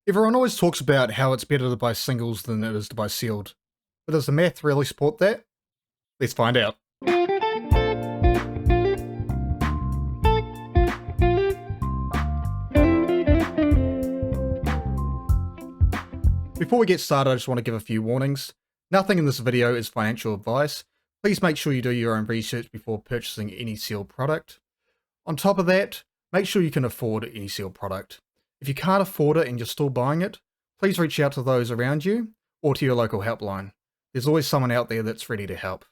Everyone always talks about how it's better to buy singles than it is to buy sealed. But does the math really support that? Let's find out. Before we get started, I just want to give a few warnings. Nothing in this video is financial advice. Please make sure you do your own research before purchasing any sealed product. On top of that, make sure you can afford any sealed product. If you can't afford it and you're still buying it, please reach out to those around you or to your local helpline. There's always someone out there that's ready to help.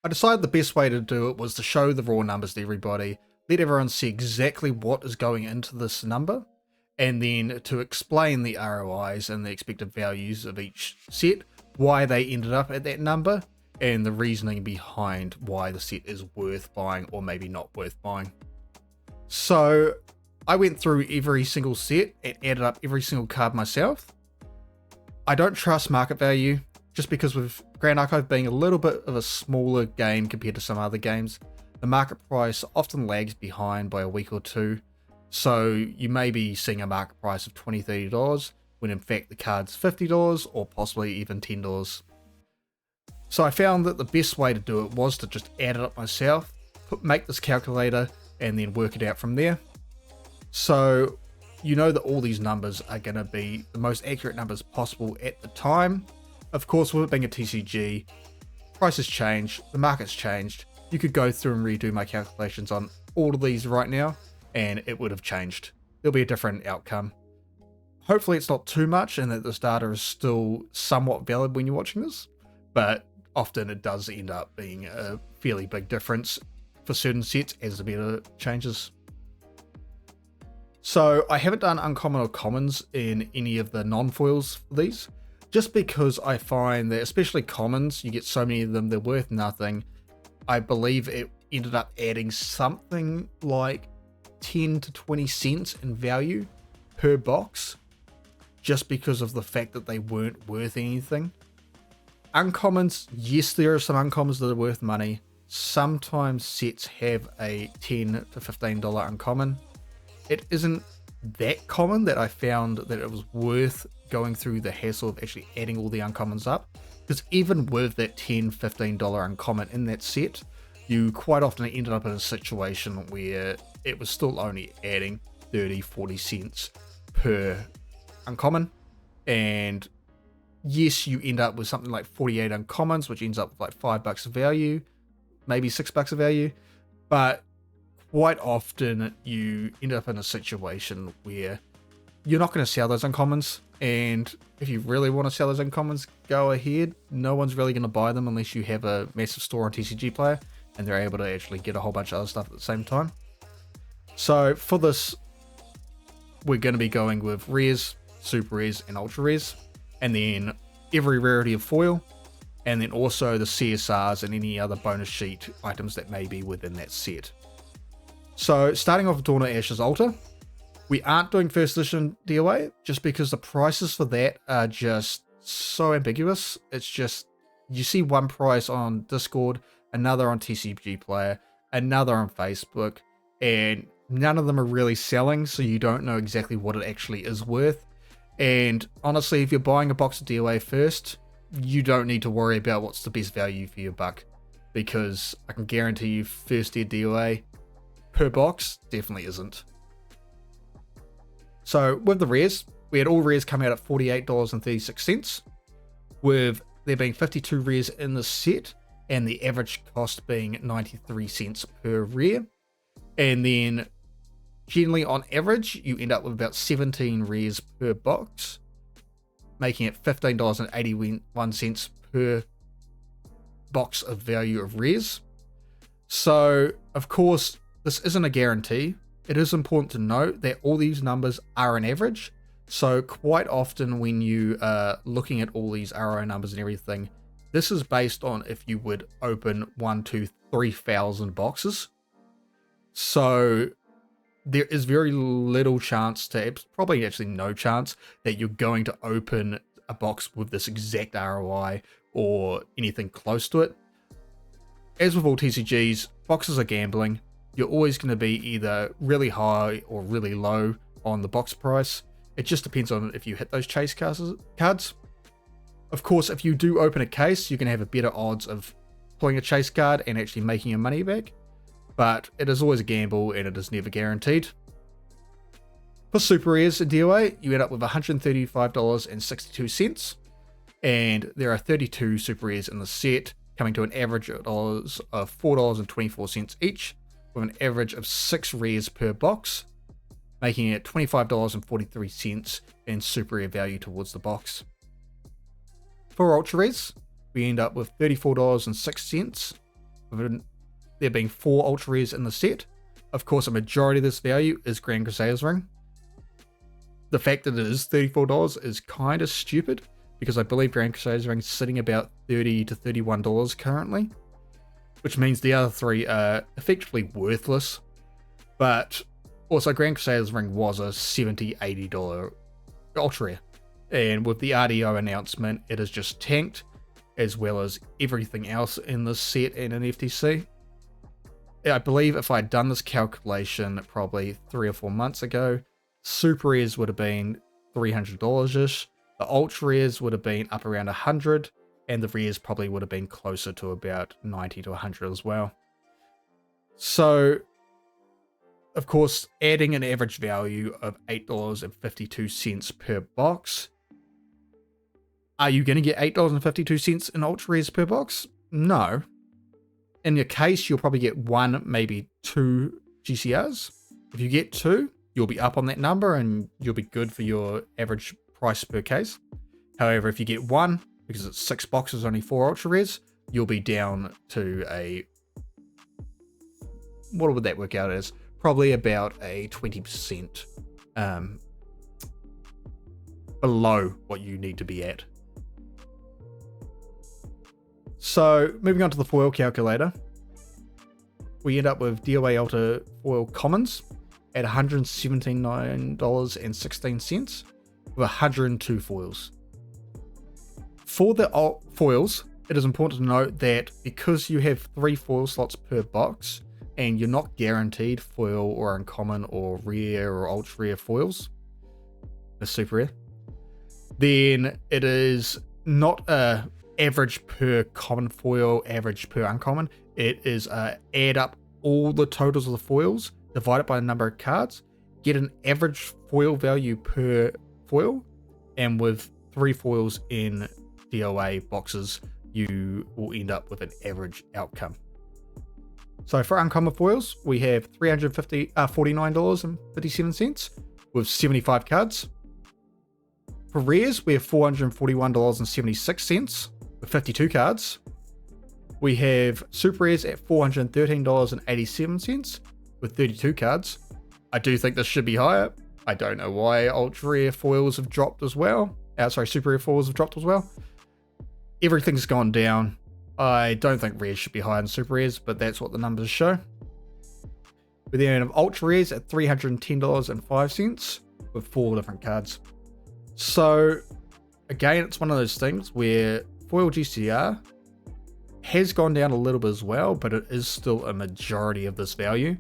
I decided the best way to do it was to show the raw numbers to everybody, let everyone see exactly what is going into this number, and then to explain the ROIs and the expected values of each set, why they ended up at that number, and the reasoning behind why the set is worth buying or maybe not worth buying. So I went through every single set and added up every single card myself. I don't trust market value, just because with Grand Archive being a little bit of a smaller game compared to some other games, the market price often lags behind by a week or two. So you may be seeing a market price of $20, $30 when in fact the card's $50 or possibly even $10. So I found that the best way to do it was to just add it up myself, make this calculator, and then work it out from there. So you know that all these numbers are going to be the most accurate numbers possible at the time. Of course, with it being a TCG, prices change, the market's changed. You could go through and redo my calculations on all of these right now, and it would have changed. There'll be a different outcome. Hopefully it's not too much and that this data is still somewhat valid when you're watching this, but often it does end up being a fairly big difference for certain sets as the meta changes. So I haven't done uncommon or commons in any of the non-foils for these, just because I find that especially commons, you get so many of them, they're worth nothing. I believe it ended up adding something like 10 to 20 cents in value per box, just because of the fact that they weren't worth anything. Uncommons, yes, there are some uncommons that are worth money. Sometimes sets have a $10 to $15 uncommon. It isn't that common that I found that it was worth going through the hassle of actually adding all the uncommons up, because even with that $10, $15 uncommon in that set, you quite often ended up in a situation where it was still only adding 30, 40 cents per uncommon. And yes, you end up with something like 48 uncommons, which ends up with like $5 of value, maybe $6 of value. But quite often you end up in a situation where you're not going to sell those uncommons. And if you really want to sell those uncommons, go ahead. No one's really going to buy them unless you have a massive store on TCG Player and they're able to actually get a whole bunch of other stuff at the same time. So for this, we're going to be going with rares, super rares, and ultra rares, and then every rarity of foil, and then also the CSRs and any other bonus sheet items that may be within that set. So starting off with DOA Alter, we aren't doing first edition DOA just because the prices for that are just so ambiguous. It's just, you see one price on Discord, another on TCG Player, another on Facebook, and none of them are really selling, so you don't know exactly what it actually is worth. And honestly, if you're buying a box of DOA first, you don't need to worry about what's the best value for your buck, because I can guarantee you first year DOA per box definitely isn't. So with the rares, we had all rares come out at $48.36, with there being 52 rares in the set and the average cost being 93 cents per rare. And then generally on average you end up with about 17 rares per box, making it $15.81 per box of value of rares. So of course this isn't a guarantee. It is important to note that all these numbers are an average. So quite often when you are looking at all these ROI numbers and everything, this is based on if you would open 3,000 boxes. So there is very little chance to, probably actually no chance, that you're going to open a box with this exact ROI or anything close to it. As with all TCGs, boxes are gambling. You're always going to be either really high or really low on the box price. It just depends on if you hit those chase cards. Of course, if you do open a case, you can have a better odds of pulling a chase card and actually making your money back, but it is always a gamble and it is never guaranteed. For super rares in DOA, you end up with $135.62, and there are 32 super rares in the set, coming to an average of $4.24 each, with an average of 6 rares per box, making it $25.43 in super rare value towards the box. For ultra rares, we end up with $34.06, with there being 4 ultra rares in the set. Of course, a majority of this value is Grand Crusader's Ring. The fact that it is $34 is kind of stupid, because I believe Grand Crusader's Ring is sitting about $30 to $31 currently, which means the other 3 are effectively worthless. But also, Grand Crusader's Ring was a $70, $80 ultra rare, and with the RDO announcement, it has just tanked, as well as everything else in this set and in FTC. I believe if I'd done this calculation probably 3 or 4 months ago, super rares would have been $300-ish, the ultra rares would have been up around $100, and the rares probably would have been closer to about $90 to $100 as well. So, of course, adding an average value of $8.52 per box. Are you going to get $8.52 in ultra rares per box? No. In your case, you'll probably get 1, maybe 2 GCRs. If you get 2, you'll be up on that number and you'll be good for your average price per case. However, if you get 1, because it's 6 boxes, only 4 ultra rares, you'll be down to a... what would that work out as? Probably about a 20% below what you need to be at. So, moving on to the foil calculator, we end up with DOA Alter foil commons at $179.16 with 102 foils. For the foils, it is important to note that because you have 3 foil slots per box, and you're not guaranteed foil or uncommon or rare or ultra rare foils, the super rare, then it is not a average per common foil, average per uncommon. It is add up all the totals of the foils, divide it by the number of cards, get an average foil value per foil, and with 3 foils in DOA boxes, you will end up with an average outcome. So for uncommon foils, we have $49.57 with 75 cards. For rares, we have $441.76 with 52 cards. We have super rares at $413.87 with 32 cards. I do think this should be higher. I don't know why ultra rare foils have dropped as well. Super rare foils have dropped as well. Everything's gone down. I don't think rares should be higher than super rares, but that's what the numbers show. We then have ultra rares at $310.05 with 4 different cards. So again, it's one of those things where foil GCR has gone down a little bit as well, but it is still a majority of this value,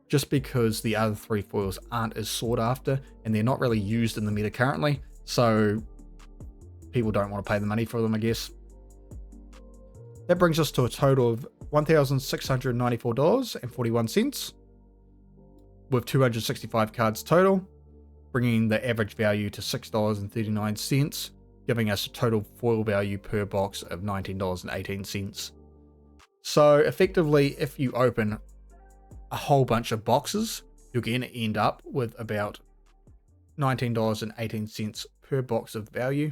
just because the other 3 foils aren't as sought after and they're not really used in the meta currently, so people don't want to pay the money for them, I guess. That brings us to a total of $1,694.41 with 265 cards total, bringing the average value to $6.39, giving us a total foil value per box of $19.18. So effectively, if you open a whole bunch of boxes, you're going to end up with about $19.18 per box of value.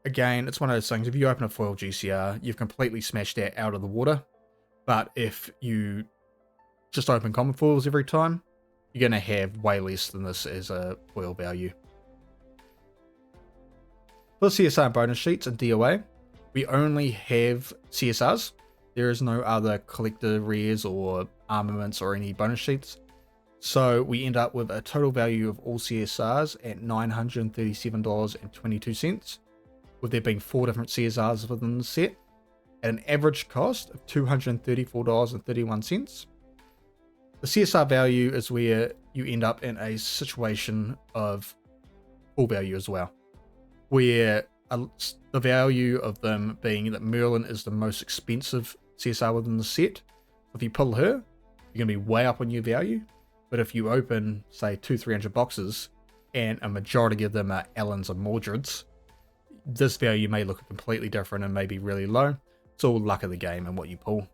Again, it's one of those things, if you open a foil GCR, you've completely smashed that out of the water. But if you just open common foils every time, you're going to have way less than this as a foil value. For CSR bonus sheets in DOA, we only have CSRs. There is no other collector rares or armaments or any bonus sheets. So we end up with a total value of all CSRs at $937.22. with there being 4 different CSRs within the set, at an average cost of $234.31. The CSR value is where you end up in a situation of full value as well. Where the value of them being that Merlin is the most expensive CSR within the set. If you pull her, you're going to be way up on your value. But if you open, say, 200-300 boxes, and a majority of them are Allens or Mordreds, this value may look completely different and may be really low. It's all luck of the game and what you pull.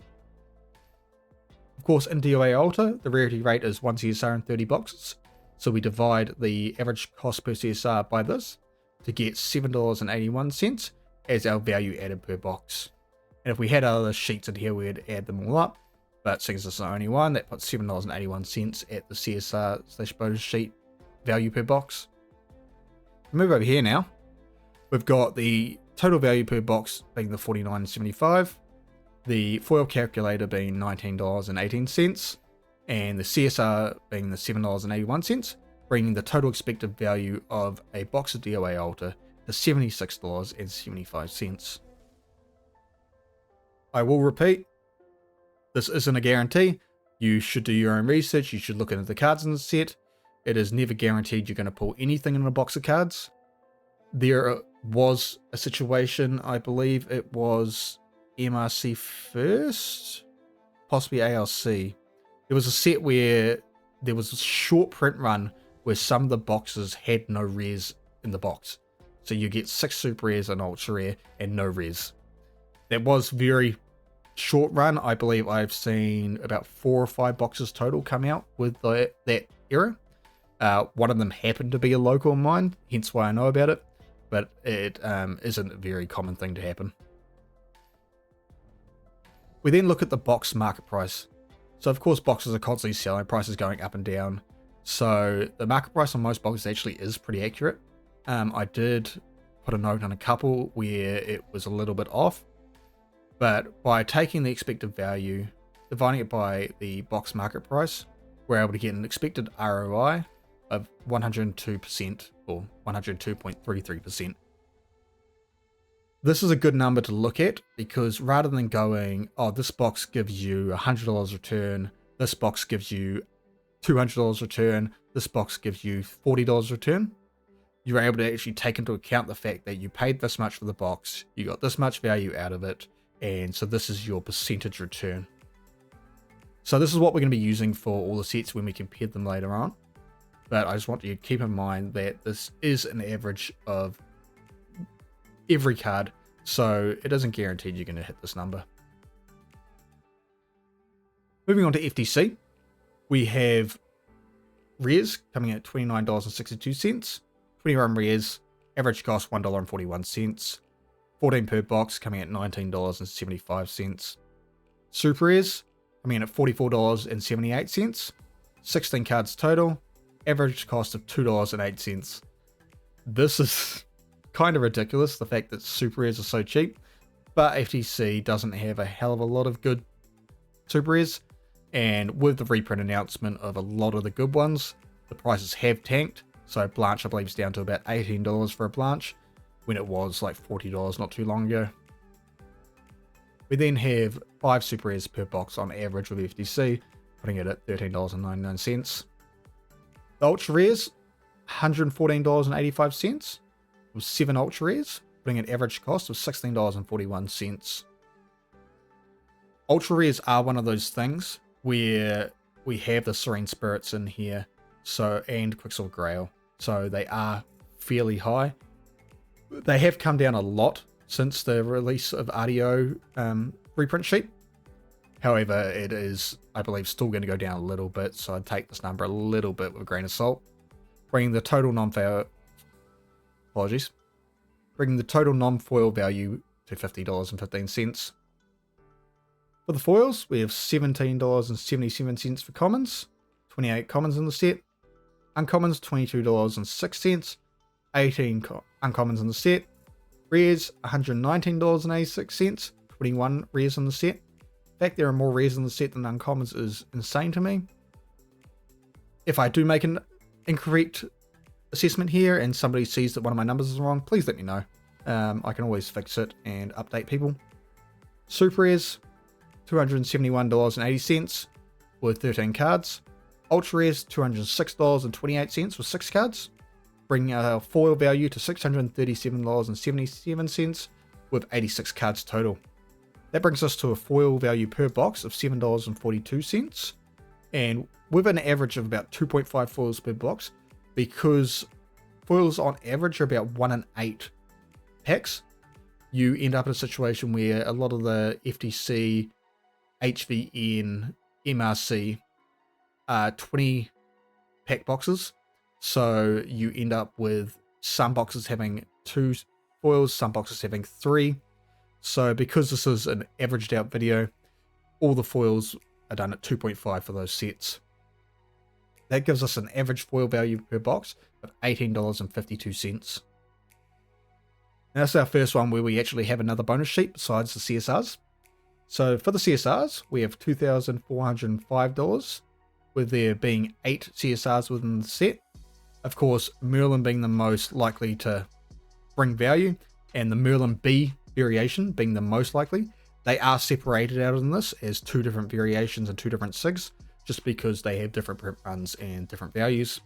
Of course, in DOA Alter, the rarity rate is 1 CSR in 30 boxes. So we divide the average cost per CSR by this to get $7.81 as our value added per box. And if we had other sheets in here, we'd add them all up. But since this is only one, that puts $7.81 at the CSR/bonus sheet value per box. Move over here now. We've got the total value per box being the $49.75, the foil calculator being $19.18, and the CSR being the $7.81, bringing the total expected value of a box of DOA Alter to $76.75. I will repeat, this isn't a guarantee. You should do your own research. You should look into the cards in the set. It is never guaranteed you're going to pull anything in a box of cards. There was a situation, I believe it was MRC first, possibly ALC. There was a set where there was a short print run where some of the boxes had no rares in the box. So you get 6 super rares and ultra rare and no rares. That was very short run. I believe I've seen about 4 or 5 boxes total come out with that era. One of them happened to be a local of mine, hence why I know about it. But it isn't a very common thing to happen. We then look at the box market price. So of course boxes are constantly selling, prices going up and down. So the market price on most boxes actually is pretty accurate. I did put a note on a couple where it was a little bit off. But by taking the expected value, dividing it by the box market price, we're able to get an expected ROI of 102% or 102.33%. This is a good number to look at because rather than going, oh, this box gives you $100 return, this box gives you $200 return, this box gives you $40 return, you're able to actually take into account the fact that you paid this much for the box, you got this much value out of it, and so this is your percentage return. So this is what we're going to be using for all the sets when we compare them later on. But I just want you to keep in mind that this is an average of every card, so it isn't guaranteed you're going to hit this number. Moving on to FTC, we have rares coming at $29.62, 21 rares, average cost $1.41, 14 per box coming at $19.75. Super rares coming in at $44.78, 16 cards total, average cost of $2.08. This is kind of ridiculous, the fact that super rares are so cheap, but FTC doesn't have a hell of a lot of good super rares, and with the reprint announcement of a lot of the good ones, the prices have tanked. So Blanche, I believe, is down to about $18 for a Blanche, when it was like $40 not too long ago. We then have 5 super rares per box on average with FTC, putting it at $13.99. The ultra rares, $114.85, with 7 ultra rares, putting an average cost of $16.41. Ultra rares are one of those things where we have the Serene Spirits in here, so and Quicksilver Grail, so they are fairly high. They have come down a lot since the release of RDO reprint sheet. However, it is, I believe, still going to go down a little bit, so I'd take this number a little bit with a grain of salt. Bringing the total non-foil value to $50.15. For the foils, we have $17.77 for commons, 28 commons in the set. Uncommons, $22.06, 18 uncommons in the set. Rares, $119.86, 21 rares in the set. The fact there are more rares in the set than uncommons is insane to me. If I do make an incorrect assessment here and somebody sees that one of my numbers is wrong, please let me know. I can always fix it and update people. Super rares, $271.80 with 13 cards. Ultra rares, $206.28 with 6 cards. bringing our foil value to $637.77 with 86 cards total. That brings us to a foil value per box of $7.42, and with an average of about 2.5 foils per box, because foils on average are about 1 in 8 packs, you end up in a situation where a lot of the FTC, HVN, MRC are 20 pack boxes, so you end up with some boxes having 2 foils, some boxes having 3. So because this is an averaged out video, all the foils are done at 2.5 for those sets. That gives us an average foil value per box of $18.52. Now that's our first one where we actually have another bonus sheet besides the CSRs. So for the CSRs, we have $2,405, with there being 8 CSRs within the set. Of course, Merlin being the most likely to bring value, and the Merlin B variation being the most likely. They are separated out in this as 2 different variations and 2 different SIGs, just because they have different print runs and different values,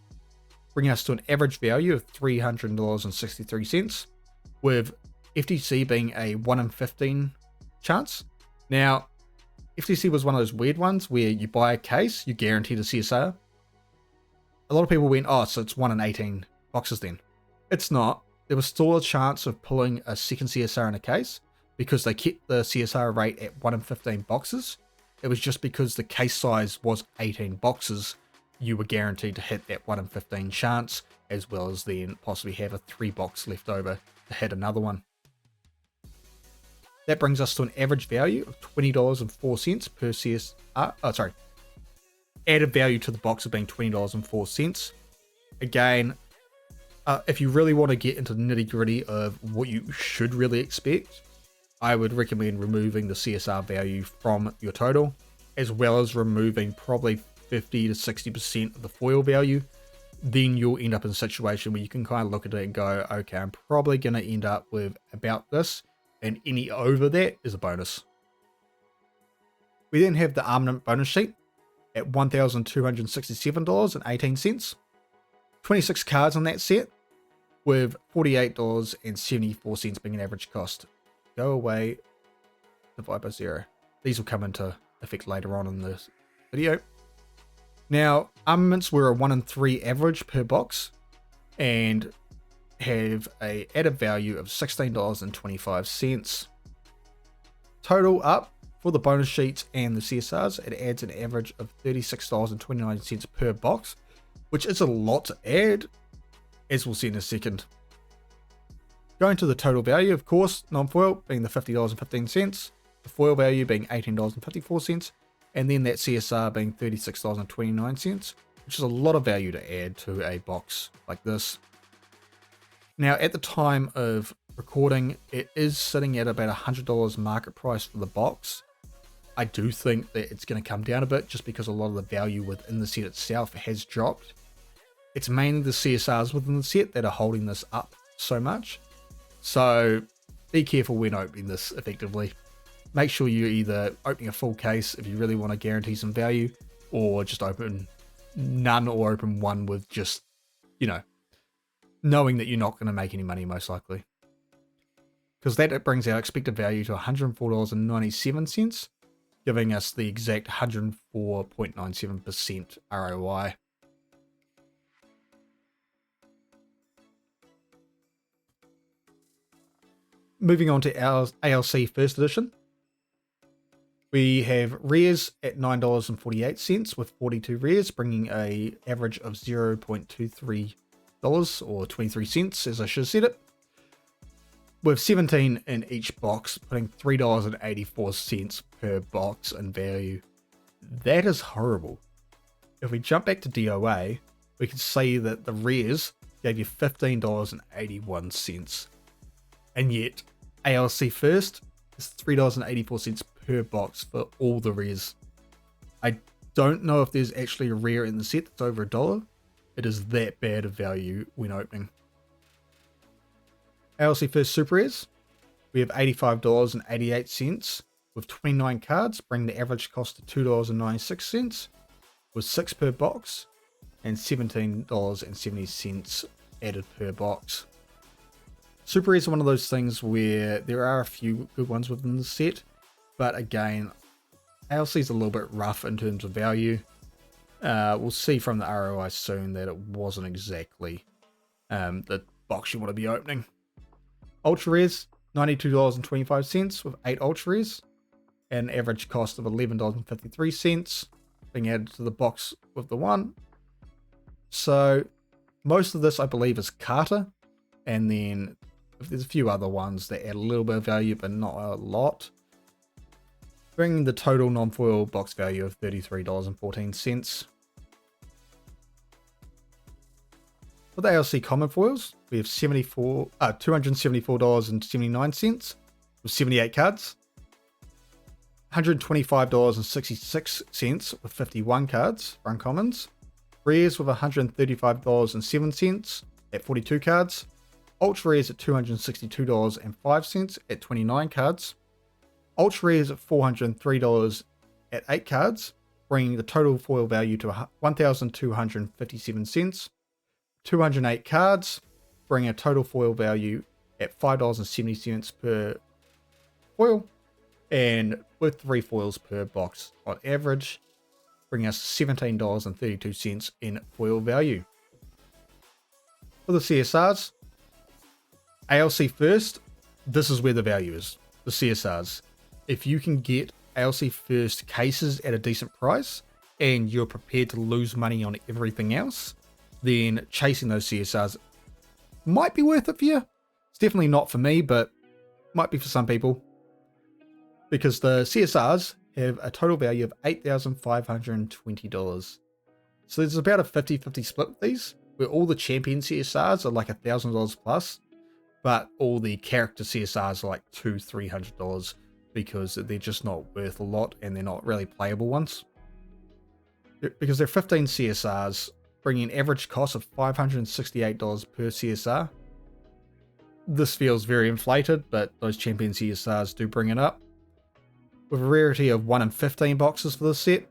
bringing us to an average value of $300.63, with FTC being a 1 in 15 chance. Now, FTC was one of those weird ones where you buy a case, you guaranteed a CSR. A lot of people went, oh, so it's 1 in 18 boxes then. It's not. There was still a chance of pulling a second CSR in a case because they kept the CSR rate at 1 in 15 boxes. It was just because the case size was 18 boxes, you were guaranteed to hit that 1 in 15 chance, as well as then possibly have a 3 box left over to hit another one. That brings us to an average value of $20.04 per CSR. Added value to the box of being $20.04. Again, if you really want to get into the nitty gritty of what you should really expect, I would recommend removing the CSR value from your total, as well as removing probably 50 to 60% of the foil value. Then you'll end up in a situation where you can kind of look at it and go, okay, I'm probably going to end up with about this, and any over that is a bonus. We then have the armament bonus sheet at $1,267.18. 26 cards on that set, with $48.74 being an average cost. Go away, divide by 0. These will come into effect later on in this video. Now, armaments were a 1 in 3 average per box and have a added value of $16.25. Total up for the bonus sheets and the CSRs, it adds an average of $36.29 per box, which is a lot to add, as we'll see in a second. Going to the total value, of course, non-foil being the $50.15, the foil value being $18.54, and then that CSR being $36.29, which is a lot of value to add to a box like this. Now, at the time of recording, it is sitting at about $100 market price for the box. I do think that it's going to come down a bit just because a lot of the value within the set itself has dropped. It's mainly the CSRs within the set that are holding this up so much. So be careful when opening this effectively. Make sure you're either opening a full case if you really want to guarantee some value, or just open none or open one with just, knowing that you're not going to make any money most likely. Because that brings our expected value to $104.97, giving us the exact 104.97% ROI. Moving on to our ALC first edition. We have rares at $9.48 with 42 rares, bringing a average of $0.23 or 23 cents, as I should have said it. With 17 in each box, putting $3.84 per box in value. That is horrible. If we jump back to DOA, we can say that the rares gave you $15.81. And yet, ALC first is $3.84 per box for all the rares. I don't know if there's actually a rare in the set that's over $1. It is that bad of value when opening. ALC first super rares, we have $85.88 with 29 cards, bringing the average cost to $2.96 with 6 per box, and $17.70 added per box. Super rares are one of those things where there are a few good ones within the set, but again, ALC is a little bit rough in terms of value. We'll see from the ROI soon that it wasn't exactly the box you want to be opening. Ultra rares, $92.25 with 8 ultra rares, at an average cost of $11.53, being added to the box with the one. So most of this I believe is Carter, and then there's a few other ones that add a little bit of value but not a lot, bringing the total non-foil box value of $33.14. For the ALC common foils, we have $274.79 with 78 cards, $125.66 with 51 cards for uncommons, rares with $135.07 at 42 cards, ultra rares at $262.05 at 29 cards, ultra rares at $403 at 8 cards, bringing the total foil value to $1,257. 208 cards, bringing a total foil value at $5.70 per foil, and with 3 foils per box on average, bringing us $17.32 in foil value. For the CSRs, ALC first, this is where the value is, the CSRs. If you can get ALC first cases at a decent price, and you're prepared to lose money on everything else, then chasing those CSRs might be worth it for you. It's definitely not for me, but might be for some people. Because the CSRs have a total value of $8,520. So there's about a 50-50 split with these, where all the champion CSRs are like $1,000 plus, but all the character CSRs are like $200-300 because they're just not worth a lot and they're not really playable ones. Because they're 15 CSRs, bringing an average cost of $568 per CSR. This feels very inflated, but those champion CSRs do bring it up. With a rarity of 1 in 15 boxes for this set,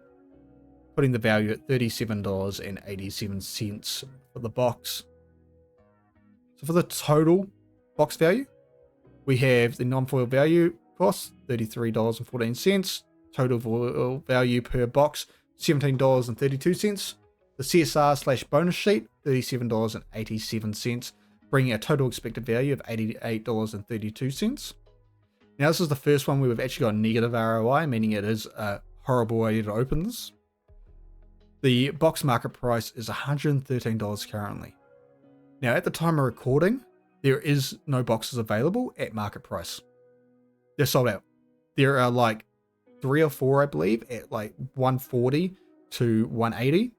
putting the value at $37.87 for the box. So for the total box value, we have the non-foil value cost, $33.14, total foil value per box, $17.32, the CSR / bonus sheet, $37.87, bringing a total expected value of $88.32. Now this is the first one where we've actually got a negative ROI, meaning it is a horrible way to open this. The box market price is $113 currently. Now at the time of recording, there is no boxes available at market price. They're sold out. There are like 3 or 4, I believe, at like $140 to $180,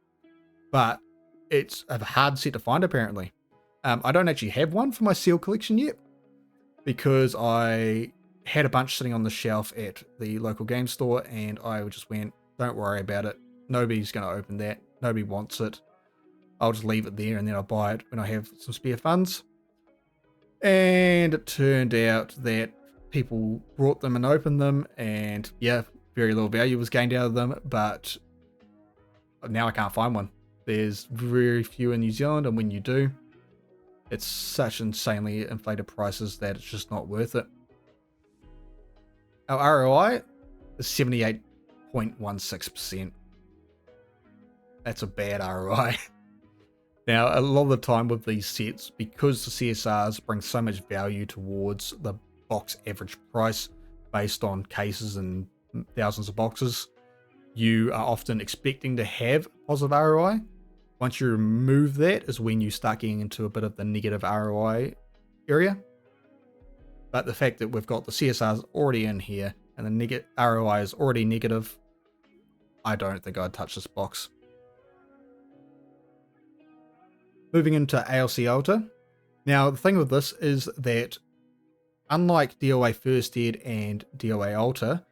but it's a hard set to find apparently. I don't actually have one for my seal collection yet because I had a bunch sitting on the shelf at the local game store and I just went, don't worry about it. Nobody's going to open that. Nobody wants it. I'll just leave it there and then I'll buy it when I have some spare funds. And it turned out that people brought them and opened them, and yeah, very little value was gained out of them, but now I can't find one. There's very few in New Zealand, and when you do, it's such insanely inflated prices that it's just not worth it. Our ROI is 78.16%. That's a bad ROI. Now, a lot of the time with these sets, because the CSRs bring so much value towards the box average price based on cases and thousands of boxes, you are often expecting to have positive ROI. Once you remove that is when you start getting into a bit of the negative ROI area. But the fact that we've got the CSRs already in here and the ROI is already negative, I don't think I'd touch this box. Moving into ALC Alter. Now, the thing with this is that unlike DOA First Ed and DOA Alter,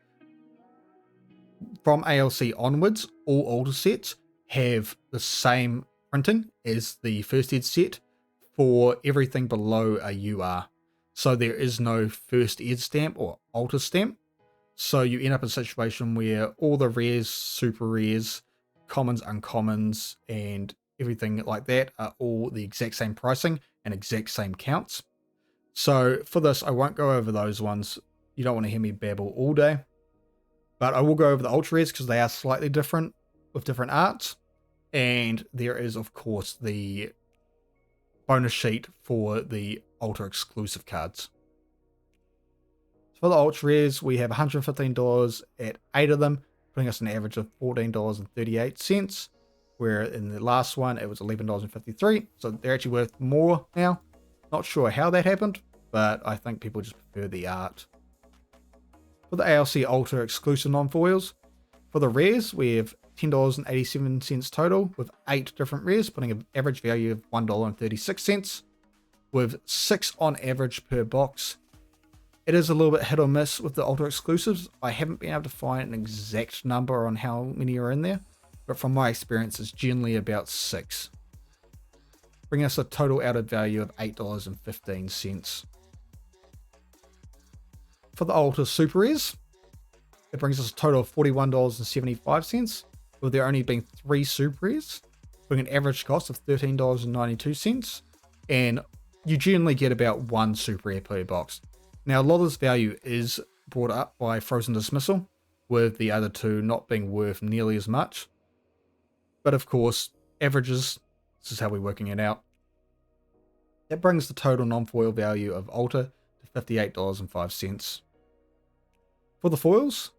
from ALC onwards, all Alter sets have the same printing as the First Ed set for everything below a UR. So there is no First Ed stamp or Alter stamp. So you end up in a situation where all the rares, super rares, commons, uncommons, and everything like that are all the exact same pricing and exact same counts. So for this, I won't go over those ones. You don't want to hear me babble all day. But I will go over the ultra rares because they are slightly different with different arts. And there is, of course, the bonus sheet for the Alter exclusive cards. For the ultra rares, we have $115 at 8 of them, putting us an average of $14.38. Where in the last one, it was $11.53. So they're actually worth more now. Not sure how that happened, but I think people just prefer the art. For the ALC Alter exclusive non-foils, for the rares, we have $10.87 total with 8 different rares, putting an average value of $1.36, with 6 on average per box. It is a little bit hit or miss with the Alter exclusives. I haven't been able to find an exact number on how many are in there, but from my experience, it's generally about 6. Bringing us a total added value of $8.15. For the Alter Super Rares, it brings us a total of $41.75, with there only being 3 Super Rares, with an average cost of $13.92, and you generally get about 1 Super Rare per box. Now, a lot of this value is brought up by Frozen Dismissal, with the other 2 not being worth nearly as much. But of course, averages, this is how we're working it out. That brings the total non-foil value of Alter to $58.05. For the foils,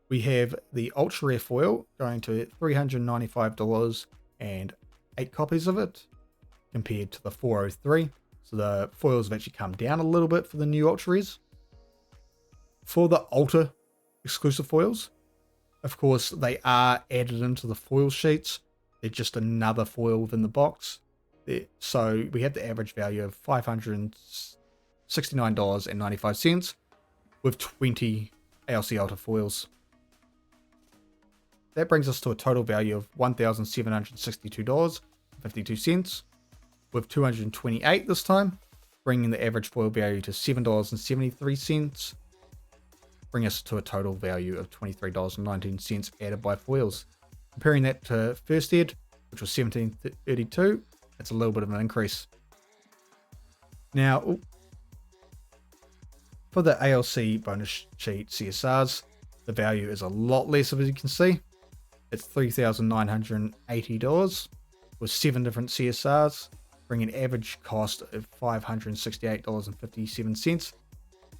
we have the Ultra Rare foil going to $395 and 8 copies of it, compared to the $403. So the foils have actually come down a little bit for the new Ultra Rares. For the Alter exclusive foils, of course, they are added into the foil sheets. They're just another foil within the box. So we have the average value of $569.95 with 20 ALC Alter foils. That brings us to a total value of $1,762.52 with 228 this time, bringing the average foil value to $7.73. Bring us to a total value of $23.19 added by foils. Comparing that to first ed, which was $17.32, that's a little bit of an increase. Now, for the ALC bonus sheet CSRs, the value is a lot less, as you can see. It's $3,980 with 7 different CSRs, bringing an average cost of $568.57.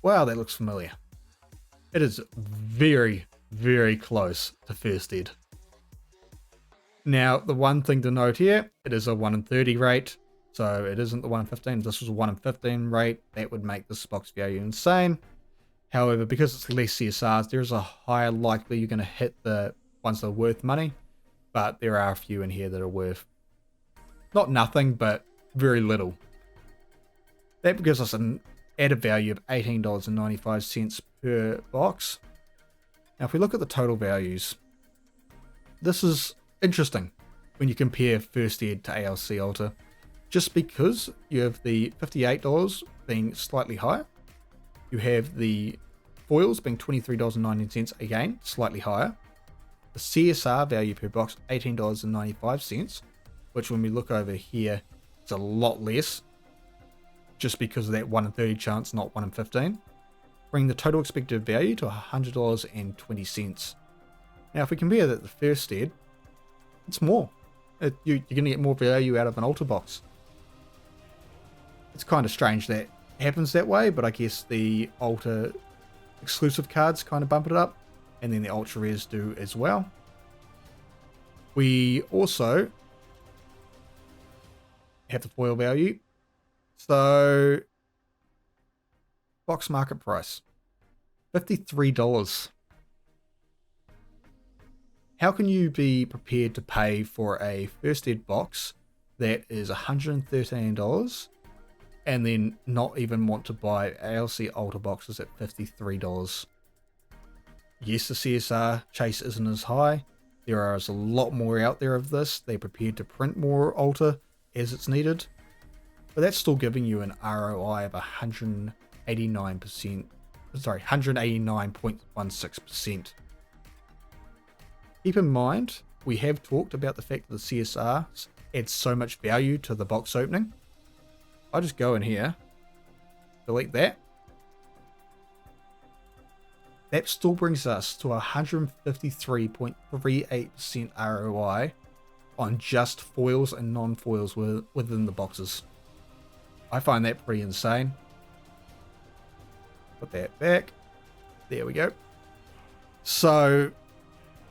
Wow, that looks familiar. It is very, very close to first ed. Now, the one thing to note here, it is a 1 in 30 rate, so it isn't the 1 in 15. If this was a 1 in 15 rate, that would make this box value insane. However, because it's less CSRs, there's a higher likely you're going to hit the ones that are worth money, but there are a few in here that are worth not nothing, but very little. That gives us an added value of $18.95 per box. Now, if we look at the total values, this is interesting when you compare first ed to ALC Alter, just because you have the $58 being slightly higher. You have the foils being $23.19, again, slightly higher. The CSR value per box, $18.95, which when we look over here, it's a lot less, just because of that 1 in 30 chance, not 1 in 15. Bringing the total expected value to $100.20. Now, if we compare that to first ed, it's more. You're going to get more value out of an Alter box. It's kind of strange that happens that way, but I guess the Alter exclusive cards kind of bump it up, and then the Ultra Rares do as well. We also have the foil value. So, box market price, $53. How can you be prepared to pay for a first ed box that is $113 and then not even want to buy ALC Alter boxes at $53? Yes, the CSR chase isn't as high. There is a lot more out there of this. They're prepared to print more Alter as it's needed. But that's still giving you an ROI of 189.16%. Keep in mind, we have talked about the fact that the CSRs adds so much value to the box opening. I'll just go in here, delete that. That still brings us to 153.38% ROI on just foils and non-foils within the boxes. I find that pretty insane. Put that back. There we go. So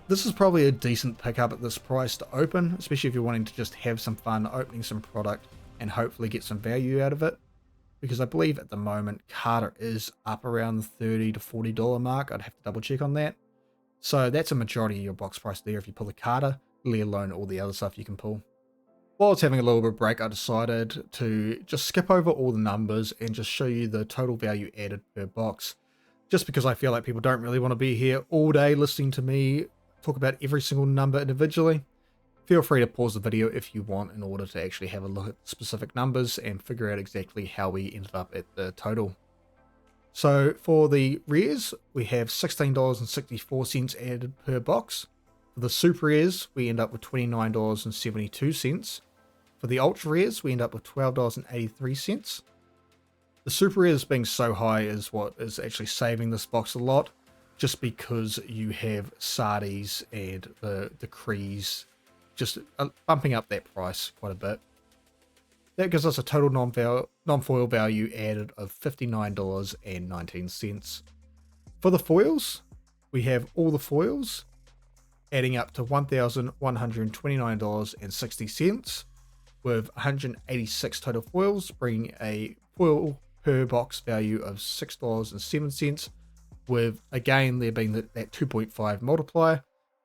this is probably a decent pickup at this price to open, especially if you're wanting to just have some fun opening some product and hopefully get some value out of it. Because I believe at the moment Carter is up around the $30 to $40 mark. I'd have to double check on that. So that's a majority of your box price there if you pull the Carter, let alone all the other stuff you can pull. While I was having a little bit of break, I decided to just skip over all the numbers and just show you the total value added per box. Just because I feel like people don't really want to be here all day listening to me talk about every single number individually. Feel free to pause the video if you want in order to actually have a look at specific numbers and figure out exactly how we ended up at the total. So for the rares, we have $16.64 added per box. For the super rares, we end up with $29.72. For the ultra rares, we end up with $12.83. The super rares being so high is what is actually saving this box a lot, just because you have Sardis and the Crees just bumping up that price quite a bit. That gives us a total non-foil value added of $59.19. For the foils, we have all the foils adding up to $1,129.60, with 186 total foils, bringing a foil per box value of $6.07, with again there being that 2.5 multiplier,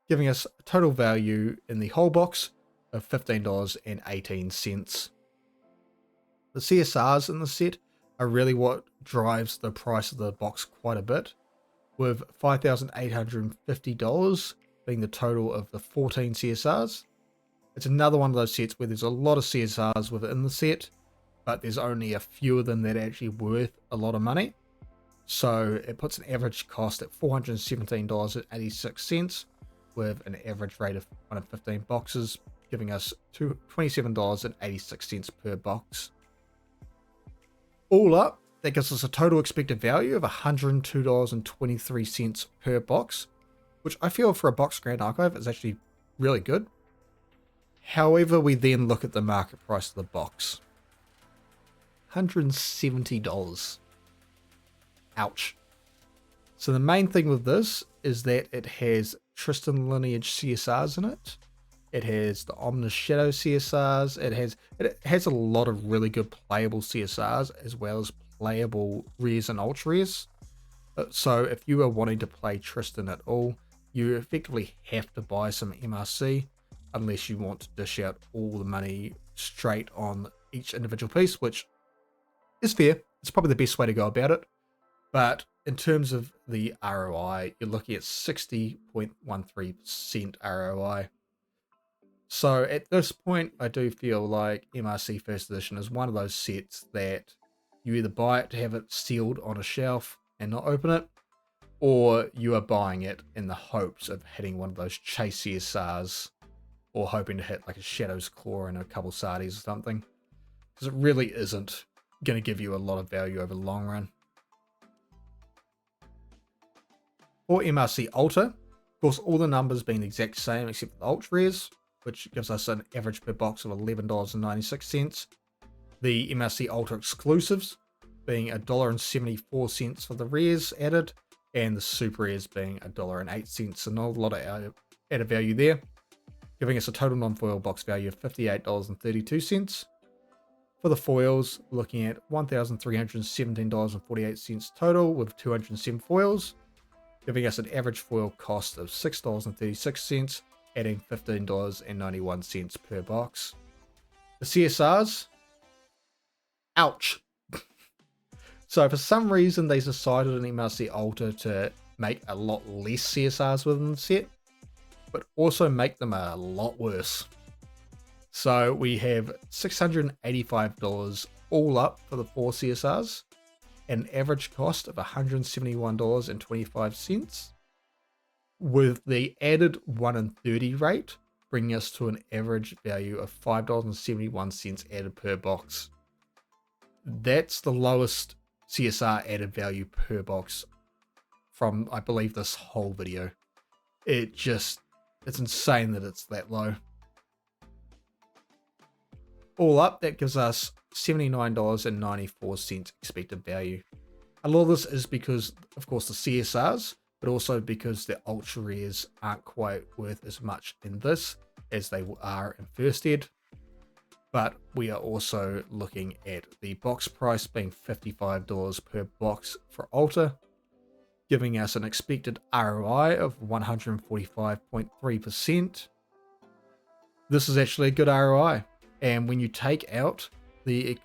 giving us a total value in the whole box of $15.18. The CSRs in the set are really what drives the price of the box quite a bit, with $5,850 being the total of the 14 CSRs. It's another one of those sets where there's a lot of CSRs within the set, but there's only a few of them that are actually worth a lot of money. So it puts an average cost at $417.86, with an average rate of 1 of 15 boxes, giving us $27.86 per box. All up, that gives us a total expected value of $102.23 per box, which I feel for a box Grand Archive is actually really good. However, we then look at the market price of the box. $170. Ouch. So the main thing with this is that it has Tristan lineage CSRs in it. It has the Ominous Shadow CSRs. It has a lot of really good playable CSRs as well as playable rares and ultra rares. So if you are wanting to play Tristan at all, you effectively have to buy some MRC unless you want to dish out all the money straight on each individual piece, which is fair. It's probably the best way to go about it. But in terms of the ROI, you're looking at 60.13% ROI. So at this point, I do feel like MRC First Edition is one of those sets that you either buy it to have it sealed on a shelf and not open it, or you are buying it in the hopes of hitting one of those chase CSRs, or hoping to hit like a Shadow's Claw and a couple Sardis or something, because it really isn't going to give you a lot of value over the long run. For MRC Alter, of course, all the numbers being the exact same except for the ultra rares, which gives us an average per box of $11.96. The MRC Alter exclusives being $1.74 for the rares added, and the super rares being $1.08. So not a lot of added value there, giving us a total non-foil box value of $58.32. For the foils, looking at $1,317.48 total with 207 foils, giving us an average foil cost of $6.36, adding $15.91 per box. The CSRs, ouch. So for some reason they decided in MRC Alter to make a lot less CSRs within the set, but also make them a lot worse. So we have $685 all up for the 4 CSRs, an average cost of $171.25, with the added 1 in 30 rate bringing us to an average value of $5.71 added per box. That's the lowest CSR added value per box from, I believe, this whole video. It's insane that it's that low. All up, that gives us $79.94 expected value. A lot of this is because, of course, the CSRs, but also because the ultra rares aren't quite worth as much in this as they are in first ed. But we are also looking at the box price being $55 per box for Alter, giving us an expected ROI of 145.3%. This is actually a good ROI. And when you take out the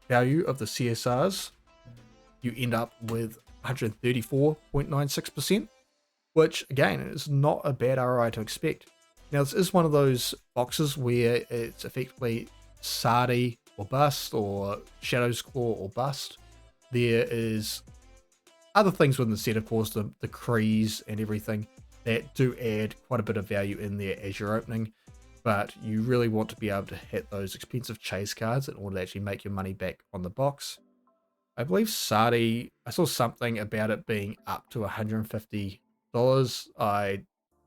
value of the CSRs, you end up with 134.96%, which again is not a bad ROI to expect. Now, this is one of those boxes where it's effectively Sardi or bust, or Shadow's Claw or bust. There is other things within the set, of course, the Krees and everything that do add quite a bit of value in there as you're opening, but you really want to be able to hit those expensive chase cards in order to actually make your money back on the box. I believe Sardi, I saw something about it being up to $150. I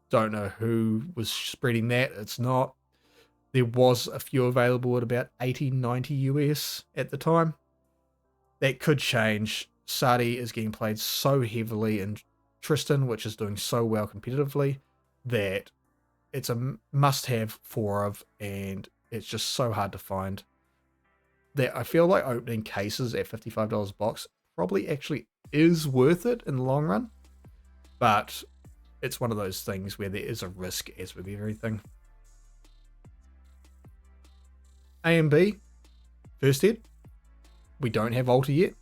don't know who was spreading that. It's not. There was a few available at about 80, 90 US at the time. That could change. Sardi is getting played so heavily in Tristan, which is doing so well competitively, that it's a must-have for of, and it's just so hard to find. That I feel like opening cases at $55 a box probably actually is worth it in the long run, but it's one of those things where there is a risk, as with everything. A and B, first ed, we don't have Alter yet.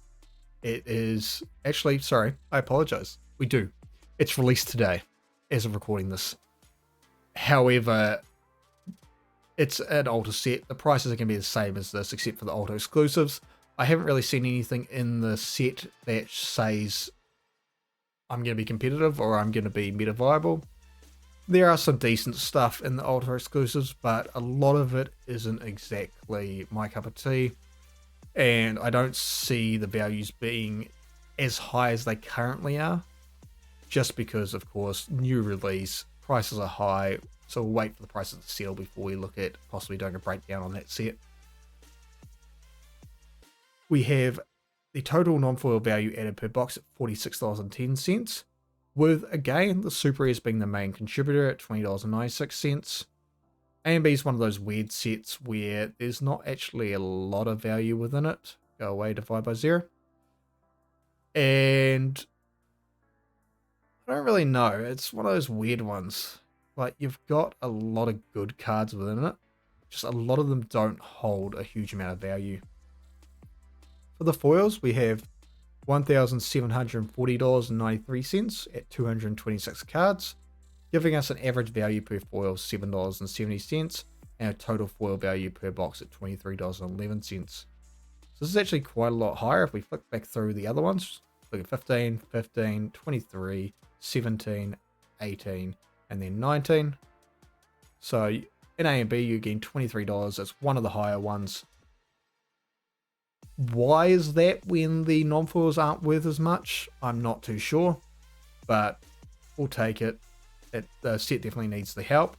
It is actually, sorry, I apologize. We do. It's released today as of recording this. However, it's an Alter set. The prices are going to be the same as this, except for the Alter exclusives. I haven't really seen anything in the set that says I'm going to be competitive or I'm going to be meta viable. There are some decent stuff in the Alter exclusives, but a lot of it isn't exactly my cup of tea. And I don't see the values being as high as they currently are, just because, of course, new release, prices are high, so we'll wait for the prices to settle before we look at possibly doing a breakdown on that set. We have the total non-foil value added per box at $46.10, with, again, the super rares being the main contributor at $20.96. A and B is one of those weird sets where there's not actually a lot of value within it. Go away, divide by 0. And I don't really know. It's one of those weird ones. Like, you've got a lot of good cards within it. Just a lot of them don't hold a huge amount of value. For the foils, we have $1,740.93 at 226 cards, giving us an average value per foil of $7.70 and a total foil value per box at $23.11. So this is actually quite a lot higher if we flick back through the other ones. Look at 15, 15, 23, 17, 18, and then 19. So in A and B, you're getting $23. That's one of the higher ones. Why is that when the non-foils aren't worth as much? I'm not too sure, but we'll take it. The set definitely needs the help.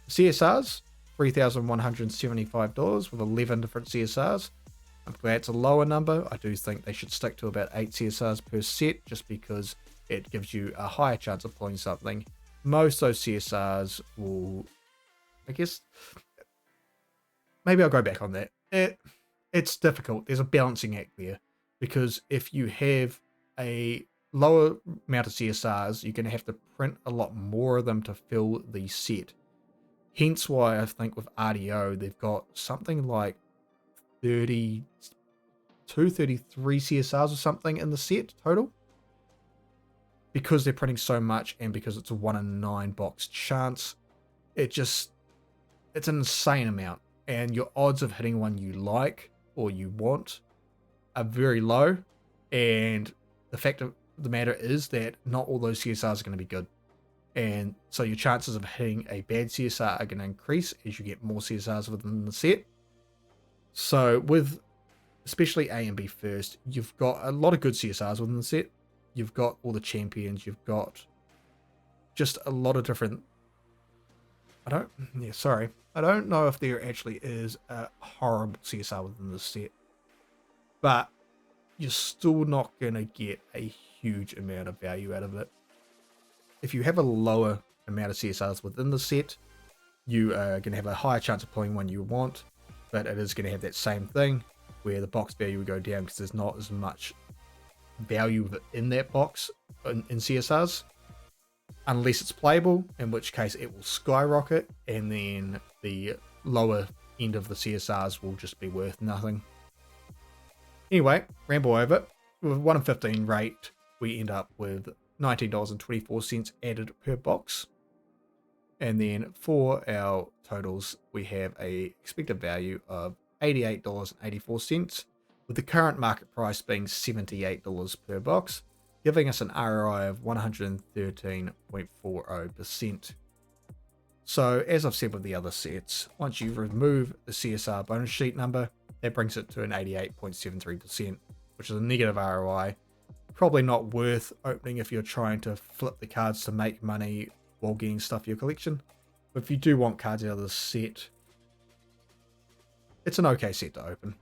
CSRs, $3,175 with 11 different CSRs. I'm glad it's a lower number. I do think they should stick to about 8 CSRs per set, just because it gives you a higher chance of pulling something. Most of those CSRs will, I guess, maybe I'll go back on that. It's difficult. There's a balancing act there, because if you have a lower amount of CSRs, you're going to have to print a lot more of them to fill the set. Hence why I think with RDO, they've got something like 32, 33 CSRs or something in the set total. Because they're printing so much, and because it's a 1 in 9 box chance, it's an insane amount. And your odds of hitting one you like or you want are very low. And the fact of the matter is that not all those CSRs are going to be good. And so your chances of hitting a bad CSR are going to increase as you get more CSRs within the set. So with especially A and B first, you've got a lot of good CSRs within the set. You've got all the champions, you've got just a lot of different... I don't know if there actually is a horrible CSR within the set, but you're still not going to get a huge amount of value out of it. If you have a lower amount of CSRs within the set, you are going to have a higher chance of pulling one you want, but it is going to have that same thing where the box value will go down because there's not as much value in that box in CSRs, unless it's playable, in which case it will skyrocket, and then the lower end of the CSRs will just be worth nothing. Anyway, ramble over. With 1 in 15 rate, we end up with $19.24 added per box. And then for our totals, we have a expected value of $88.84, with the current market price being $78 per box, giving us an ROI of 113.40%. So as I've said with the other sets, once you remove the CSR bonus sheet number, that brings it to an 88.73%, which is a negative ROI. Probably not worth opening if you're trying to flip the cards to make money while getting stuff for your collection. But if you do want cards out of the set, it's an okay set to open.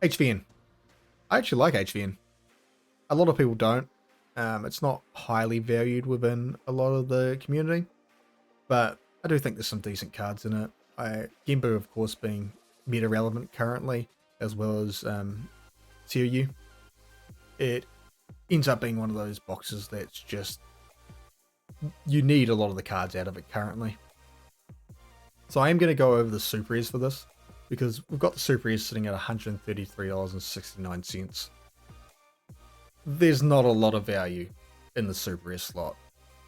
HVN. I actually like HVN. A lot of people don't. It's not highly valued within a lot of the community, but I do think there's some decent cards in it. Genbu, of course, being meta relevant currently, as well as COU. It ends up being one of those boxes that's just, you need a lot of the cards out of it currently. So I am going to go over the super rares for this, because we've got the super rares sitting at $133.69. There's not a lot of value in the super rare slot.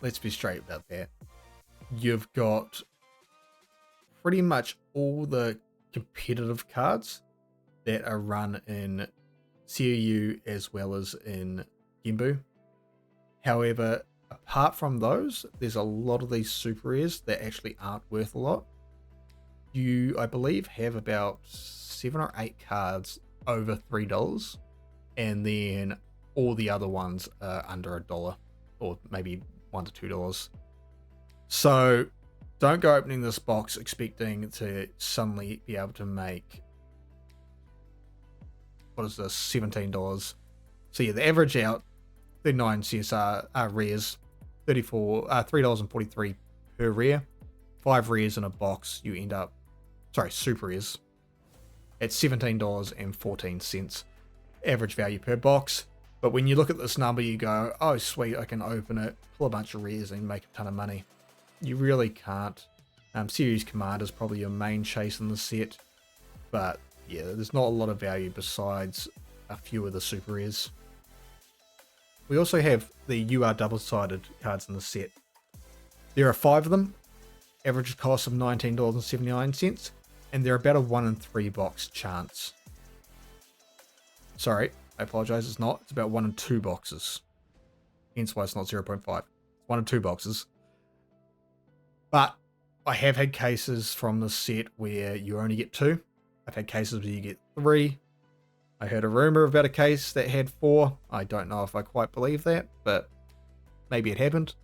Let's be straight about that. You've got pretty much all the competitive cards that are run in COU as well as in Genbu. However, apart from those, there's a lot of these super rares that actually aren't worth a lot. You, I believe, have about 7 or 8 cards over $3, and then all the other ones are under $1, or maybe $1 to $2. So don't go opening this box expecting to suddenly be able to make, what is this, $17. So yeah, the average out 39 CSR rares, $3.43 per rare. 5 rares in a box, you end up, super rares, at $17.14 average value per box. But when you look at this number, you go, oh sweet, I can open it, pull a bunch of rares and make a ton of money. You really can't. Series Command is probably your main chase in the set, but yeah, there's not a lot of value besides a few of the super rares. We also have the UR double-sided cards in the set. There are 5 of them, average cost of $19.79, and they're about a 1 in 3 box chance. Sorry, I apologize, it's not. It's about 1 in 2 boxes. Hence why it's not 0.5. It's 1 in 2 boxes. But I have had cases from the set where you only get 2. I've had cases where you get 3. I heard a rumor about a case that had 4. I don't know if I quite believe that, but maybe it happened.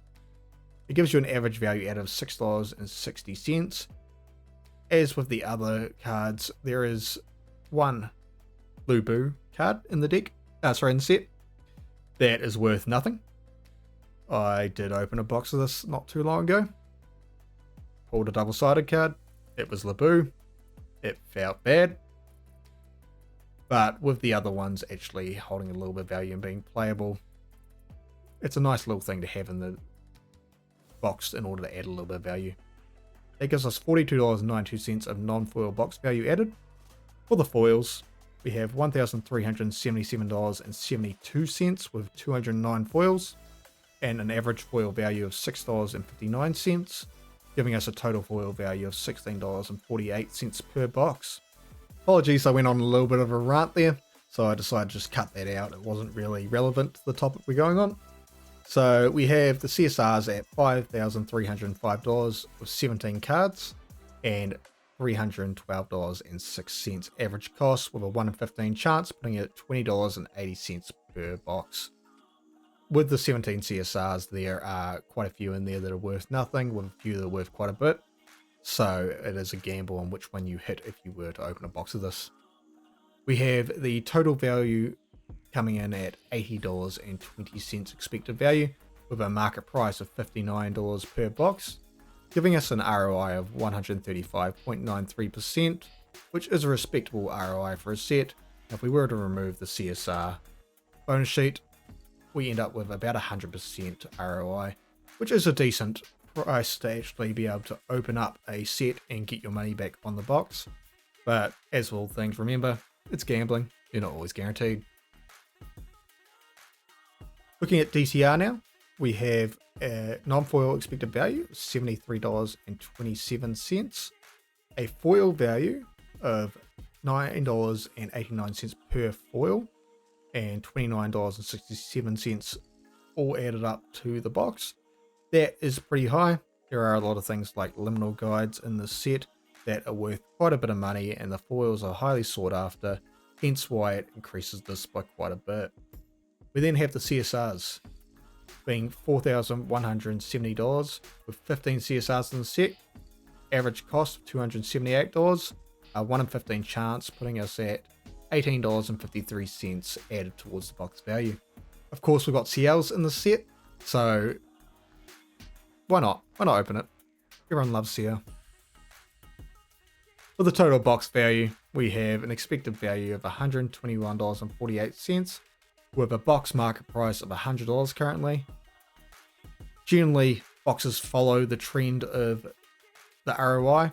It gives you an average value out of $6.60. As with the other cards, there is 1 Lubu card in the deck, in the set, that is worth nothing. I did open a box of this not too long ago. Pulled a double-sided card. It was Lubu. It felt bad. But with the other ones actually holding a little bit of value and being playable, it's a nice little thing to have in the box in order to add a little bit of value. That gives us $42.92 of non-foil box value added. For the foils, we have $1,377.72 with 209 foils, and an average foil value of $6.59, giving us a total foil value of $16.48 per box. Apologies, I went on a little bit of a rant there, so I decided to just cut that out. It wasn't really relevant to the topic we're going on. So we have the CSRs at $5,305 with 17 cards and $312.06 average cost, with a 1 in 15 chance, putting it at $20.80 per box. With the 17 CSRs, there are quite a few in there that are worth nothing, with a few that are worth quite a bit. So it is a gamble on which one you hit if you were to open a box of this. We have the total value coming in at $80.20 expected value, with a market price of $59 per box, giving us an ROI of 135.93%, which is a respectable ROI for a set. If we were to remove the CSR bonus sheet, we end up with about 100% ROI, which is a decent price to actually be able to open up a set and get your money back on the box. But as with all things, remember, it's gambling. You're not always guaranteed. Looking at DTR now, we have a non-foil expected value of $73.27, a foil value of $9.89 per foil, and $29.67 all added up to the box. That is pretty high. There are a lot of things like liminal guides in this set that are worth quite a bit of money, and the foils are highly sought after, hence why it increases this by quite a bit. We then have the CSRs being $4,170 with 15 CSRs in the set, average cost of $278, a 1 in 15 chance, putting us at $18.53 added towards the box value. Of course, we've got CLs in the set, so why not? Why not open it? Everyone loves CL. For the total box value, we have an expected value of $121.48 with a box market price of $100 currently. Generally, boxes follow the trend of the ROI,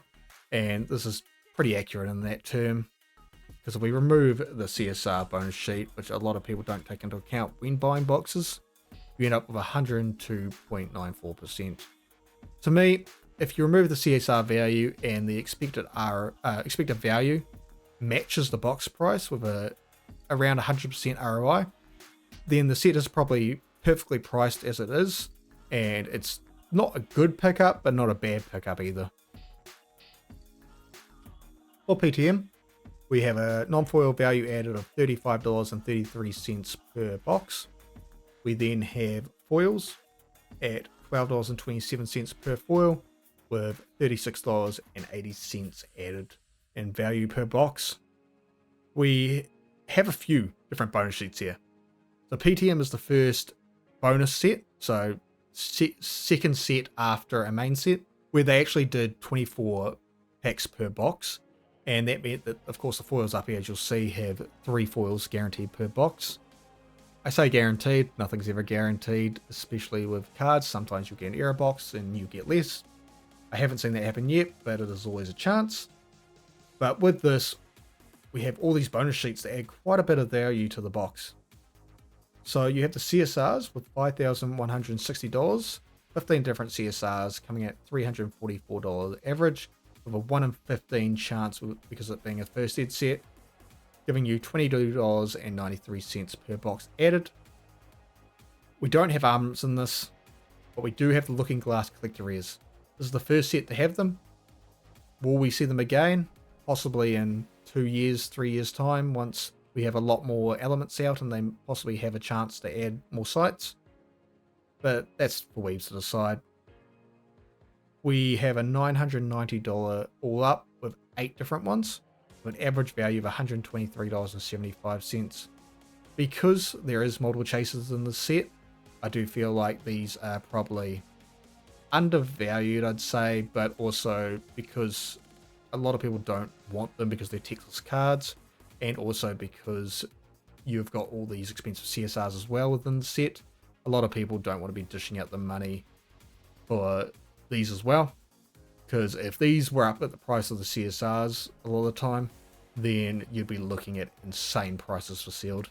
and this is pretty accurate in that term, because if we remove the CSR bonus sheet, which a lot of people don't take into account when buying boxes, you end up with 102.94%. To me, if you remove the CSR value and the expected value matches the box price with around 100% ROI, then the set is probably perfectly priced as it is, and it's not a good pickup, but not a bad pickup either. For PTM, we have a non-foil value added of $35.33 per box. We then have foils at $12.27 per foil, with $36.80 added in value per box. We have a few different bonus sheets here. The PTM is the first bonus set, so second set after a main set, where they actually did 24 packs per box, and that meant that, of course, the foils up here, as you'll see, have 3 foils guaranteed per box. I say guaranteed, nothing's ever guaranteed, especially with cards. Sometimes you'll get an error box and you get less. I haven't seen that happen yet, but it is always a chance. But with this, we have all these bonus sheets that add quite a bit of value to the box. So you have the CSRs with $5,160, 15 different CSRs coming at $344 average, with a 1 in 15 chance because of it being a first ed set, giving you $22.93 per box added. We don't have armaments in this, but we do have the Looking Glass collector rares. This is the first set to have them. Will we see them again? Possibly in 2 years, 3 years time, once we have a lot more elements out and they possibly have a chance to add more sites. But that's for Weebs to decide. We have a $990 all up with 8 different ones, with an average value of $123.75. Because there is multiple chasers in the set, I do feel like these are probably undervalued, I'd say, but also because a lot of people don't want them because they're textless cards, and also because you've got all these expensive CSRs as well within the set. A lot of people don't want to be dishing out the money for these as well, because if these were up at the price of the CSRs a lot of the time, then you'd be looking at insane prices for sealed.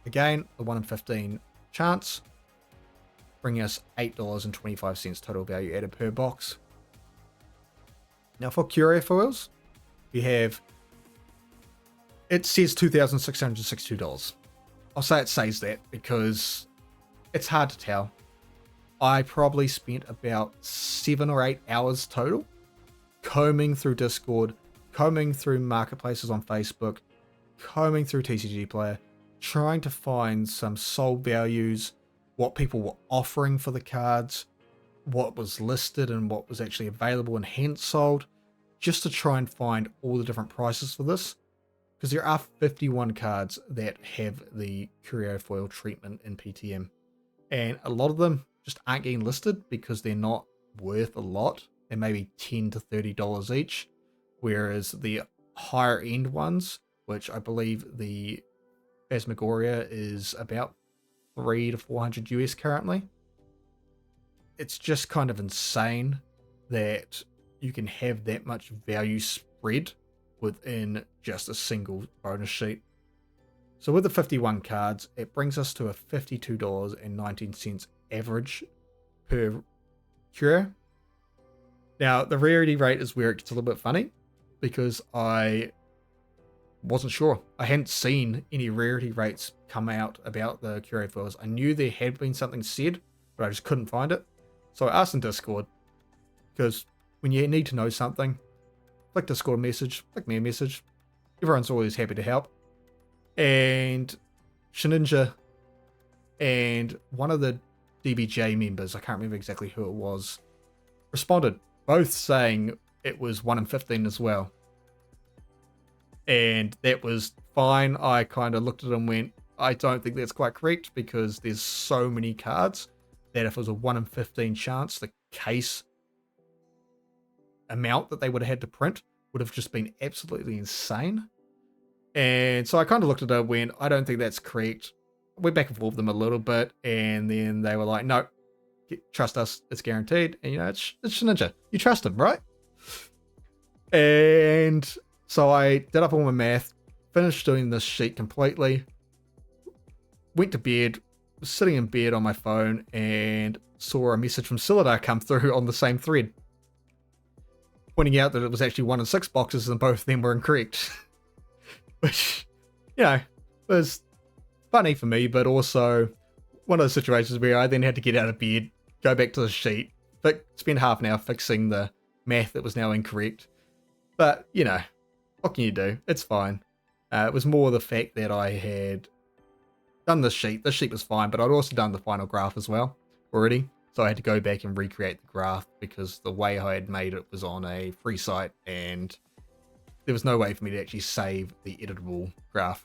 Again, the 1 in 15 chance, bringing us $8.25 total value added per box. Now for curio foils, we have It says $2,662. I'll say it says that because it's hard to tell. I probably spent about 7 or 8 hours total combing through Discord, combing through marketplaces on Facebook, combing through TCG Player, trying to find some sold values, what people were offering for the cards, what was listed and what was actually available and hence sold, just to try and find all the different prices for this. Because there are 51 cards that have the Curio foil treatment in PTM. And a lot of them just aren't getting listed because they're not worth a lot. They're maybe $10 to $30 each. Whereas the higher end ones, which I believe the Phasmagoria is about 300 to 400 US currently. It's just kind of insane that you can have that much value spread within just a single bonus sheet. So with the 51 cards, it brings us to a $52.19 average per curio. Now, the rarity rate is where it gets a little bit funny because I wasn't sure. I hadn't seen any rarity rates come out about the curio foils. I knew there had been something said, but I just couldn't find it. So I asked in Discord, because when you need to know something, click Discord message, click me a message. Everyone's always happy to help. And Shininja and one of the DBJ members, I can't remember exactly who it was, responded, both saying it was 1 in 15 as well. And that was fine. I kind of looked at it and went, I don't think that's quite correct because there's so many cards that if it was a 1 in 15 chance, the case amount that they would have had to print would have just been absolutely insane. And so I kind of looked at it and went, I don't think that's correct. Went back and forth with them a little bit, and then they were like, no, trust us, it's guaranteed. And it's Shininja. You trust him, right? And so I did up all my math, finished doing this sheet completely, went to bed, was sitting in bed on my phone, and saw a message from Silidar come through on the same thread, pointing out that it was actually 1 in 6 boxes and both of them were incorrect. Which, was funny for me, but also one of those situations where I then had to get out of bed, go back to the sheet, spend half an hour fixing the math that was now incorrect. But, what can you do? It's fine. It was more the fact that I had done this sheet. This sheet was fine, but I'd also done the final graph as well already. So I had to go back and recreate the graph because the way I had made it was on a free site and there was no way for me to actually save the editable graph.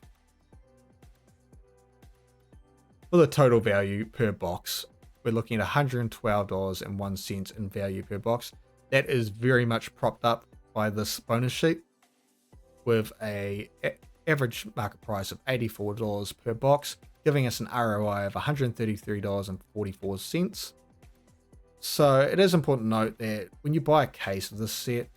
For the total value per box, we're looking at $112.01 in value per box. That is very much propped up by this bonus sheet with a average market price of $84 per box, giving us an ROI of $133.44. So it is important to note that when you buy a case of this set,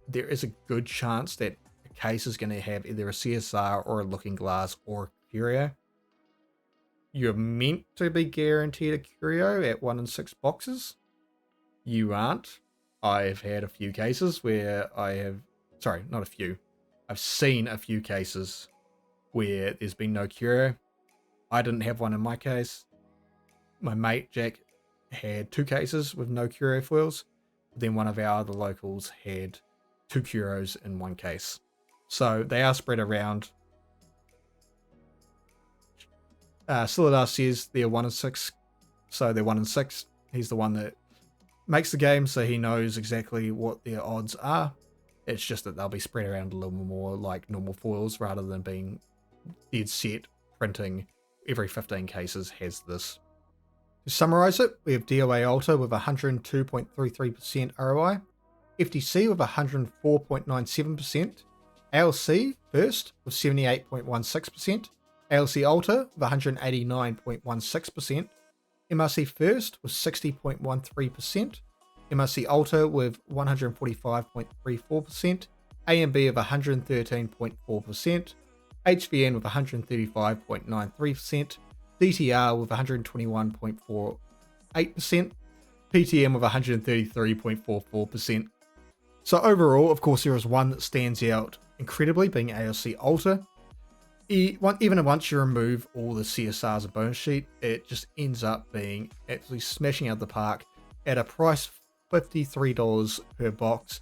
there is a good chance that a case is going to have either a CSR or a Looking Glass or a Curio. You're meant to be guaranteed a Curio at 1 in 6 boxes. You aren't. I've had a few cases where I've seen a few cases where there's been no Curio. I didn't have one in my case. My mate Jack had 2 cases with no Curio foils. Then one of our other locals had 2 Curios in 1 case. So they are spread around. Silidar says they're 1 in 6. So they're 1 in 6. He's the one that makes the game, so he knows exactly what their odds are. It's just that they'll be spread around a little more like normal foils rather than being dead set printing every 15 cases has this. To summarize it, we have DOA Alter with 102.33% ROI, FTC with 104.97%, ALC first with 78.16%, ALC Alter with 189.16%, MRC first with 60.13%, MRC Alter with 145.34%, AMB of 113.4%, HVN with 135.93%, DTR with 121.48%, PTM with 133.44%. So overall, of course, there is one that stands out incredibly, being ALC Alter. Even once you remove all the CSRs and bonus sheet, it just ends up being absolutely smashing out the park at a price $53 per box.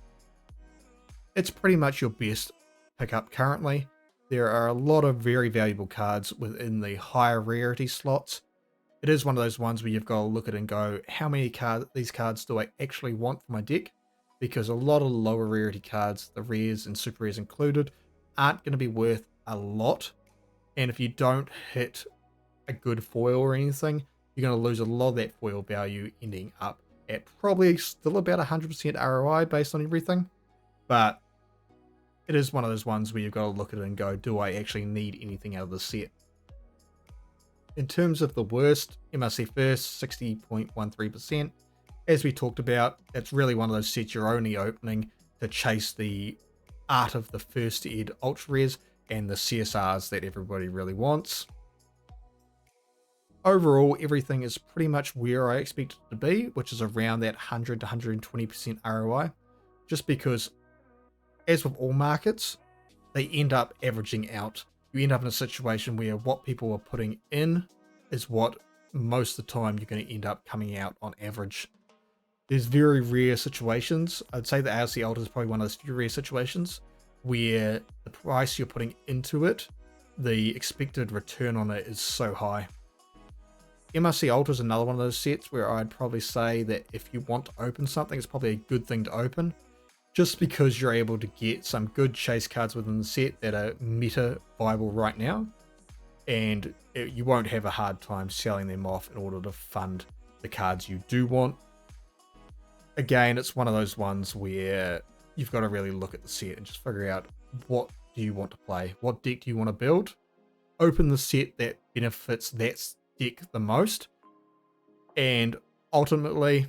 It's pretty much your best pickup currently. There are a lot of very valuable cards within the higher rarity slots. It is one of those ones where you've got to look at it and go, how many these cards do I actually want for my deck? Because a lot of the lower rarity cards, the rares and super rares included, aren't going to be worth a lot. And if you don't hit a good foil or anything, you're going to lose a lot of that foil value, ending up at probably still about 100% ROI based on everything. But it is one of those ones where you've got to look at it and go, do I actually need anything out of the set? In terms of the worst, MRC first, 60.13%. As we talked about, it's really one of those sets you're only opening to chase the art of the first ed ultra rares and the CSRs that everybody really wants. Overall, everything is pretty much where I expect it to be, which is around that 100 to 120% ROI, just because, as with all markets, they end up averaging out. You end up in a situation where what people are putting in is what most of the time you're going to end up coming out on average. There's very rare situations. I'd say the ALC Alter is probably one of those few rare situations where the price you're putting into it, the expected return on it is so high. MRC Alter is another one of those sets where I'd probably say that if you want to open something, it's probably a good thing to open, just because you're able to get some good chase cards within the set that are meta viable right now, and you won't have a hard time selling them off in order to fund the cards you do want. Again, it's one of those ones where you've got to really look at the set and just figure out, what do you want to play? What deck do you want to build? Open the set that benefits that deck the most. And ultimately,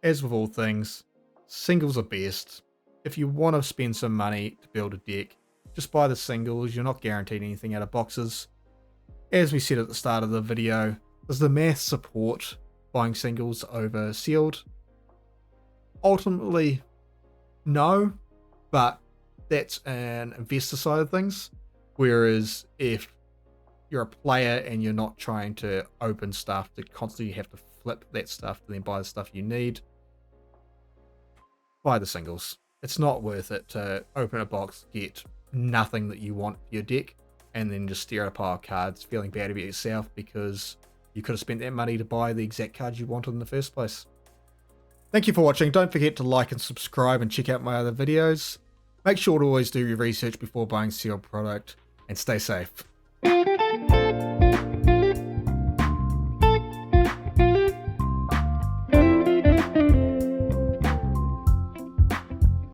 as with all things, singles are best. If you want to spend some money to build a deck, just buy the singles. You're not guaranteed anything out of boxes. As we said at the start of the video, does the math support buying singles over sealed? Ultimately, no, but that's an investor side of things. Whereas if you're a player and you're not trying to open stuff to constantly have to flip that stuff to then buy the stuff you need, buy the singles. It's not worth it to open a box, get nothing that you want for your deck, and then just stare at a pile of cards feeling bad about yourself because you could have spent that money to buy the exact cards you wanted in the first place. Thank you for watching. Don't forget to like and subscribe and check out my other videos. Make sure to always do your research before buying sealed product, and stay safe.